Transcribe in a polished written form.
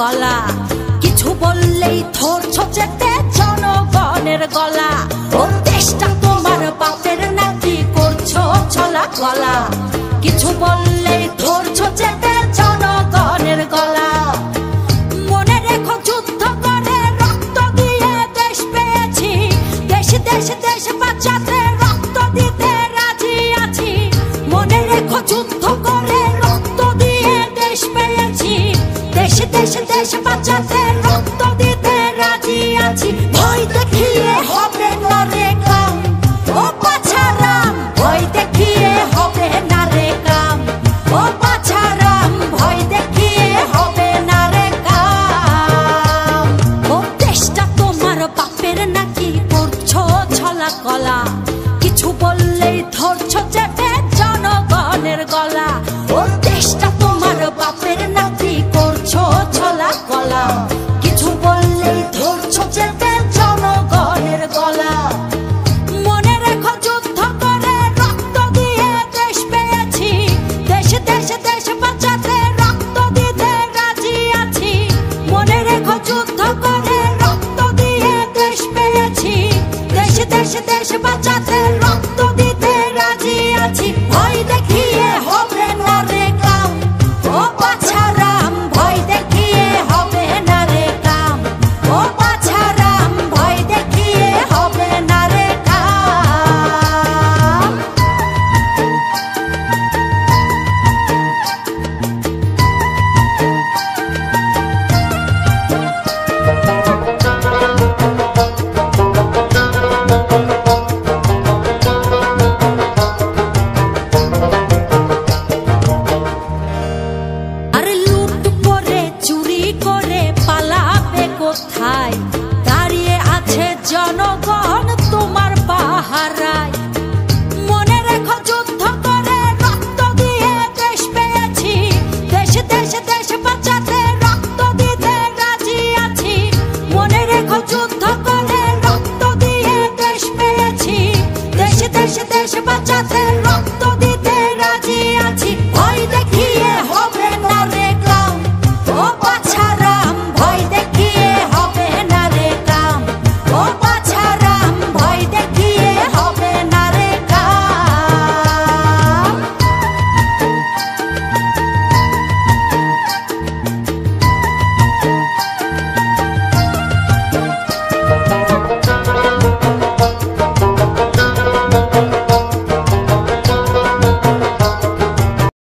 গলা, কিছু বললেই ধরছো চেপে জনগণের গলা। ও দেশটা তোমার বাপের নাকি করছো ছলা গলা, কিছু বললেই ধরছো চেপে জনগণের গলা। মনে রেখো যুদ্ধ করে রক্ত দিয়ে দেশ পেয়েছি, দেশ দেশ দেশ বাঁচাতে রক্ত দিতে রাজি আছি। মনে রেখো যুদ্ধ করে রক্ত দিয়ে দেশ পেয়েছি, দেশ দেশ দেশ বাঁচাতে রক্ত দিতে রাজি আছি। ভয় দেখিয়ে হবে না রে কাম, ও বাছারাম ভয় দেখিয়ে হবে না রে কাম, ও বাছারাম ভয় দেখিয়ে হবে না রে কাম। ও দেশটা তোমার বাপের নাকি করছো ছলা গলা, কিছু বললেই ধরছো চেপে জনগণের গলা। ও দেশটা তোমার বাপের নাকি করছো ছলা গলা, কিছু বললেই ধরছো চেপে জনগণের গলা। মনে রেখো যুদ্ধ করে রক্ত দিয়ে দেশ পেয়েছি, দেশ দেশ দেশ বাঁচাতে রক্ত দিতে রাজি আছি। মনে রেখো যুদ্ধ করে রক্ত দিয়ে দেশ পেয়েছি, দেশ দেশ দেশ বাঁচাতে